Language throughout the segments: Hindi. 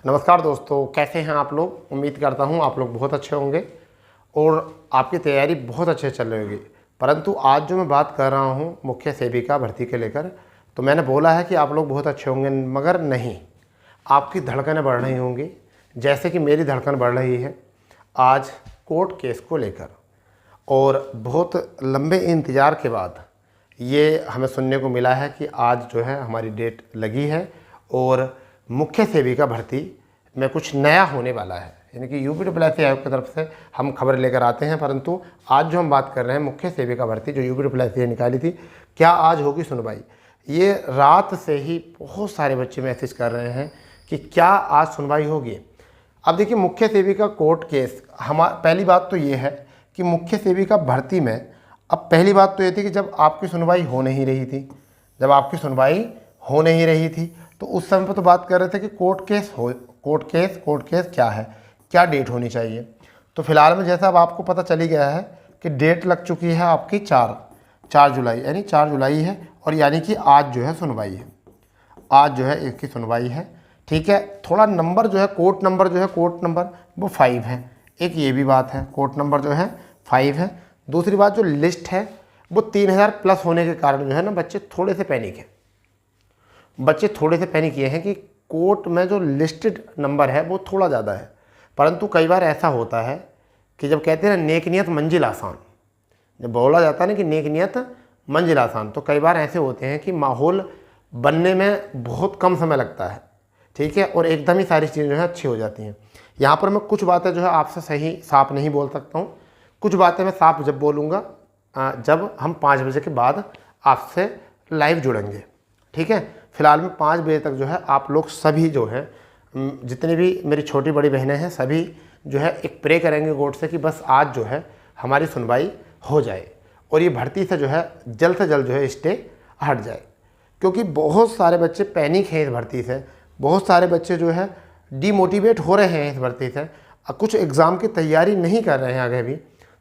नमस्कार दोस्तों, कैसे हैं आप लोग। उम्मीद करता हूं आप लोग बहुत अच्छे होंगे और आपकी तैयारी बहुत अच्छे चल रही होगी। परंतु आज जो मैं बात कर रहा हूं मुख्य सेविका भर्ती के लेकर, तो मैंने बोला है कि आप लोग बहुत अच्छे होंगे, मगर नहीं, आपकी धड़कनें बढ़ रही होंगी जैसे कि मेरी धड़कन बढ़ रही है आज कोर्ट केस को लेकर। और बहुत लंबे इंतज़ार के बाद ये हमें सुनने को मिला है कि आज जो है हमारी डेट लगी है और मुख्य सेविका भर्ती में कुछ नया होने वाला है। यानी कि यूपीएससी आयोग की तरफ से हम खबर लेकर आते हैं, परंतु आज जो हम बात कर रहे हैं मुख्य सेविका भर्ती जो यूपीएससी ने निकाली थी, क्या आज होगी सुनवाई। ये रात से ही बहुत सारे बच्चे मैसेज कर रहे हैं कि क्या आज सुनवाई होगी। अब देखिए, मुख्य सेविका कोर्ट केस, पहली बात तो ये है कि मुख्य सेविका भर्ती में अब पहली बात तो ये थी कि जब आपकी सुनवाई हो नहीं रही थी, तो उस समय पर तो बात कर रहे थे कि कोर्ट केस क्या है, क्या डेट होनी चाहिए। तो फिलहाल में जैसा अब आपको पता चली गया है कि डेट लग चुकी है आपकी 4 जुलाई, यानी 4 जुलाई है। और यानी कि आज जो है सुनवाई है, आज जो है इसकी सुनवाई है। ठीक है, थोड़ा नंबर जो है कोर्ट नंबर वो 5 है। एक ये भी बात है, कोर्ट नंबर जो है 5 है। दूसरी बात, जो लिस्ट है वो 3000 प्लस होने के कारण जो है ना बच्चे थोड़े से पैनिक ये हैं कि कोर्ट में जो लिस्टेड नंबर है वो थोड़ा ज़्यादा है। परंतु कई बार ऐसा होता है कि जब कहते हैं ना नेक नियत मंजिल आसान, जब बोला जाता है ना कि नेक नियत मंजिल आसान, तो कई बार ऐसे होते हैं कि माहौल बनने में बहुत कम समय लगता है। ठीक है, और एकदम ही सारी चीज़ें जो है अच्छी हो जाती हैं। यहाँ पर मैं कुछ बातें जो है आपसे सही साफ नहीं बोल सकता हूँ, कुछ बातें मैं साफ जब बोलूँगा जब हम 5 बजे के बाद आपसे लाइव जुड़ेंगे। ठीक है, फिलहाल में 5 बजे तक जो है आप लोग सभी जो है जितनी भी मेरी छोटी बड़ी बहनें हैं सभी जो है एक प्रे करेंगे गॉड से कि बस आज जो है हमारी सुनवाई हो जाए और ये भर्ती से जो है जल्द से जल्द जो है स्टे हट जाए। क्योंकि बहुत सारे बच्चे पैनिक हैं इस भर्ती से, बहुत सारे बच्चे जो है डीमोटिवेट हो रहे हैं इस भर्ती से, कुछ एग्ज़ाम की तैयारी नहीं कर रहे हैं आगे भी।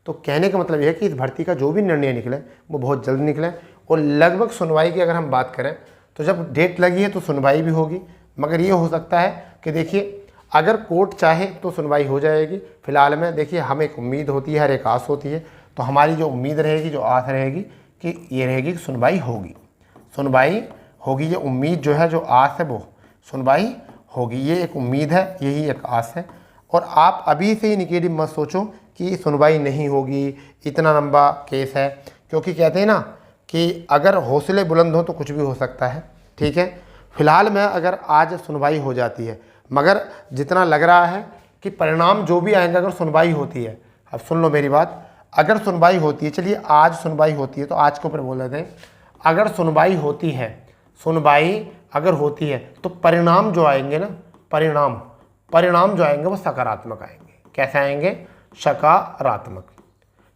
तो कहने का मतलब यह है कि इस भर्ती का जो भी निर्णय निकले वो बहुत जल्द निकले। और लगभग सुनवाई की अगर हम बात करें तो जब डेट लगी है तो सुनवाई भी होगी, मगर ये हो सकता है कि देखिए अगर कोर्ट चाहे तो सुनवाई हो जाएगी। फिलहाल में देखिए हमें एक उम्मीद होती है, हर एक आस होती है, तो हमारी जो उम्मीद रहेगी, जो आस रहेगी कि ये रहेगी कि सुनवाई होगी। ये उम्मीद जो है, जो आस है, वो सुनवाई होगी। ये एक उम्मीद है, यही एक आस है। और आप अभी से ही निगेटिव मत सोचो कि सुनवाई नहीं होगी, इतना लंबा केस है। क्योंकि कहते हैं ना कि अगर हौसले बुलंद हो तो कुछ भी हो सकता है। ठीक है, फिलहाल में अगर आज सुनवाई हो जाती है, मगर जितना लग रहा है कि परिणाम जो भी आएंगे, अगर सुनवाई होती है, अब सुन लो मेरी बात, अगर सुनवाई होती है, चलिए आज सुनवाई होती है तो आज के ऊपर बोल देते हैं, अगर सुनवाई अगर होती है तो परिणाम जो आएंगे ना, परिणाम जो आएंगे वो सकारात्मक आएंगे। कैसे आएंगे? सकारात्मक।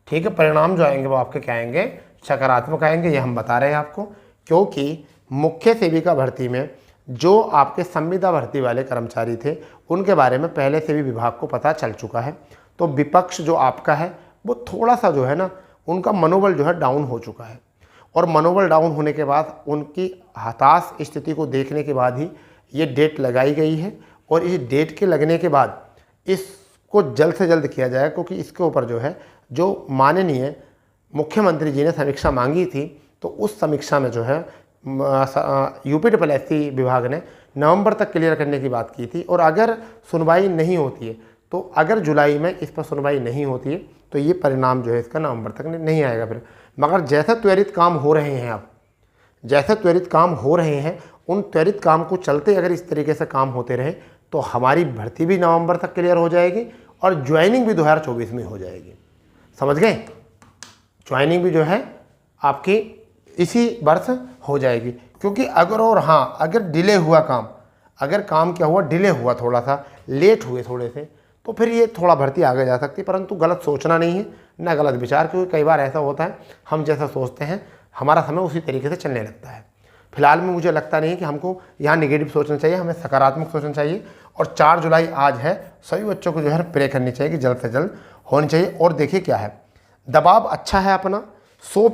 ठीक है, परिणाम जो आएंगे वो आपके क्या आएंगे? सकारात्मक आएंगे। ये हम बता रहे हैं आपको, क्योंकि मुख्य सेविका भर्ती में जो आपके संविदा भर्ती वाले कर्मचारी थे उनके बारे में पहले से भी विभाग को पता चल चुका है। तो विपक्ष जो आपका है वो थोड़ा सा जो है ना, उनका मनोबल जो है डाउन हो चुका है। और मनोबल डाउन होने के बाद उनकी हताश स्थिति को देखने के बाद ही ये डेट लगाई गई है। और इस डेट के लगने के बाद इसको जल्द से जल्द किया जाए, क्योंकि इसके ऊपर जो है जो माननीय मुख्यमंत्री जी ने समीक्षा मांगी थी, तो उस समीक्षा में जो है यूपीएससी विभाग ने नवंबर तक क्लियर करने की बात की थी। और अगर सुनवाई नहीं होती है, तो अगर जुलाई में इस पर सुनवाई नहीं होती है तो ये परिणाम जो है इसका नवंबर तक नहीं आएगा फिर। मगर जैसे त्वरित काम हो रहे हैं उन त्वरित काम को चलते अगर इस तरीके से काम होते रहे तो हमारी भर्ती भी नवंबर तक क्लियर हो जाएगी और ज्वाइनिंग भी 2024 में हो जाएगी। समझ गए? ज्वाइनिंग भी जो है आपकी इसी वर्ष हो जाएगी। क्योंकि अगर डिले हुआ काम, अगर काम क्या हुआ, डिले हुआ, थोड़ा सा लेट हुए थोड़े से, तो फिर ये थोड़ा भर्ती आगे जा सकती है। परंतु गलत सोचना नहीं है, ना गलत विचार, क्योंकि कई बार ऐसा होता है हम जैसा सोचते हैं हमारा समय उसी तरीके से चलने लगता है। फिलहाल में मुझे लगता नहीं कि हमको यहाँ निगेटिव सोचना चाहिए, हमें सकारात्मक सोचना चाहिए। और 4 जुलाई आज है, सभी बच्चों को जो है प्रे करनी चाहिए कि जल्द से जल्द होनी चाहिए। और देखिए क्या है, दबाव अच्छा है अपना, 100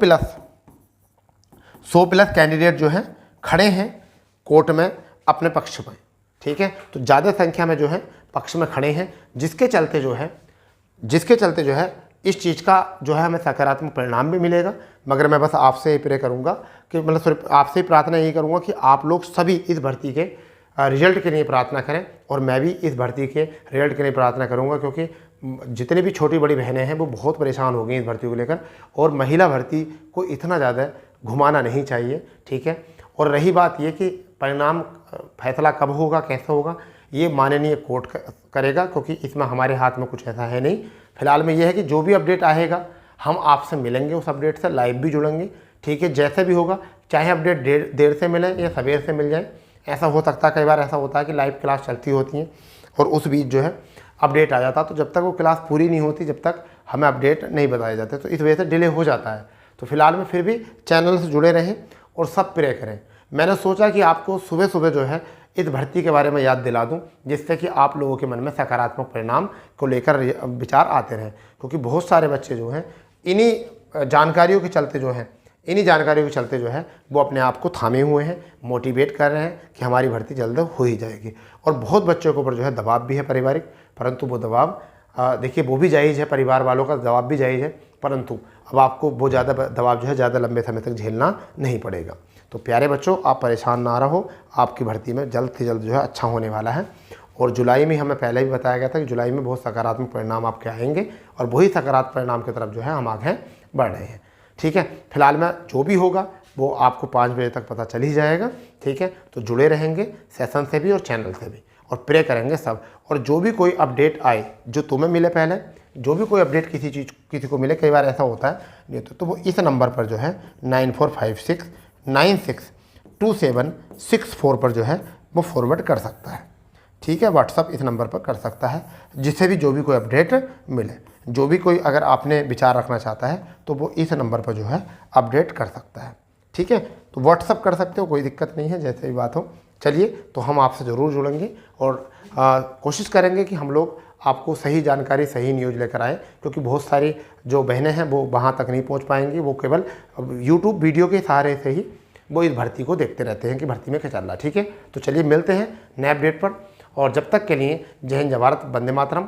प्लस कैंडिडेट जो हैं खड़े हैं कोर्ट में अपने पक्ष में। ठीक है। तो ज़्यादा संख्या में जो है पक्ष में खड़े हैं, जिसके चलते जो है इस चीज़ का जो है हमें सकारात्मक परिणाम भी मिलेगा। मगर मैं बस आपसे प्रे करूँगा कि मतलब सिर्फ आपसे ही प्रार्थना यही करूँगा कि आप लोग सभी इस भर्ती के रिजल्ट के लिए प्रार्थना करें, और मैं भी इस भर्ती के रिजल्ट के लिए प्रार्थना करूँगा, क्योंकि जितनी भी छोटी बड़ी बहनें हैं वो बहुत परेशान हो गई इस भर्ती को लेकर, और महिला भर्ती को इतना ज़्यादा घुमाना नहीं चाहिए, ठीक है। और रही बात ये कि परिणाम फैसला कब होगा, कैसे होगा, ये माननीय कोर्ट करेगा, क्योंकि इसमें हमारे हाथ में कुछ ऐसा है नहीं। फिलहाल में ये है कि जो भी अपडेट आएगा हम आपसे मिलेंगे, उस अपडेट से लाइव भी जुड़ेंगे, ठीक है। जैसे भी होगा, चाहे अपडेट देर से मिले या सवेर से मिल जाए, ऐसा हो सकता है। कई बार ऐसा होता है कि लाइव क्लास चलती होती हैं और उस बीच जो है अपडेट आ जाता, तो जब तक वो क्लास पूरी नहीं होती जब तक हमें अपडेट नहीं बताए जाते, तो इस वजह से डिले हो जाता है। तो फिलहाल में फिर भी चैनल से जुड़े रहें और सब प्रे करें। मैंने सोचा कि आपको सुबह सुबह जो है इस भर्ती के बारे में याद दिला दूं, जिससे कि आप लोगों के मन में सकारात्मक परिणाम को लेकर विचार आते रहें, क्योंकि बहुत सारे बच्चे जो हैं इन्हीं जानकारियों के चलते जो है वो अपने आप को थामे हुए हैं, मोटिवेट कर रहे हैं कि हमारी भर्ती जल्द हो ही जाएगी। और बहुत बच्चों के ऊपर जो है दबाव भी है पारिवारिक, परंतु वो दबाव देखिए वो भी जायज़ है, परिवार वालों का दबाव भी जायज़ है, परंतु अब आपको वो ज़्यादा दबाव जो है ज़्यादा लंबे समय तक झेलना नहीं पड़ेगा। तो प्यारे बच्चों, आप परेशान ना रहो, आपकी भर्ती में जल्द से जल्द जो है अच्छा होने वाला है। और जुलाई में हमें पहले भी बताया गया था कि जुलाई में बहुत सकारात्मक परिणाम आपके आएंगे, और वही सकारात्मक परिणाम की तरफ जो है हम आगे बढ़ रहे हैं, ठीक है। फिलहाल में जो भी होगा वो आपको 5 बजे तक पता चल ही जाएगा, ठीक है। तो जुड़े रहेंगे सेशन से भी और चैनल से भी, और प्रे करेंगे सब। और जो भी कोई अपडेट आए जो तुम्हें मिले, पहले जो भी कोई अपडेट किसी को मिले, कई बार ऐसा होता है नहीं तो वो इस नंबर पर जो है 9456962764 पर जो है वो फॉरवर्ड कर सकता है, ठीक है। व्हाट्सअप इस नंबर पर कर सकता है, जिससे भी जो भी कोई अपडेट मिले, जो भी कोई अगर आपने विचार रखना चाहता है तो वो इस नंबर पर जो है अपडेट कर सकता है, ठीक है। तो व्हाट्सअप कर सकते हो, कोई दिक्कत नहीं है, जैसे भी बात हो। चलिए, तो हम आपसे ज़रूर जुड़ेंगे और कोशिश करेंगे कि हम लोग आपको सही जानकारी, सही न्यूज़ लेकर आएँ, क्योंकि बहुत सारी जो बहनें हैं वो वहाँ तक नहीं पहुँच पाएंगी। वो केवल यूट्यूब वीडियो के सहारे से ही वो इस भर्ती को देखते रहते हैं कि भर्ती में क्या चल रहा है, ठीक है। तो चलिए मिलते हैं नए अपडेट पर, और जब तक के लिए जय हिंद, जय भारत, वंदे मातरम।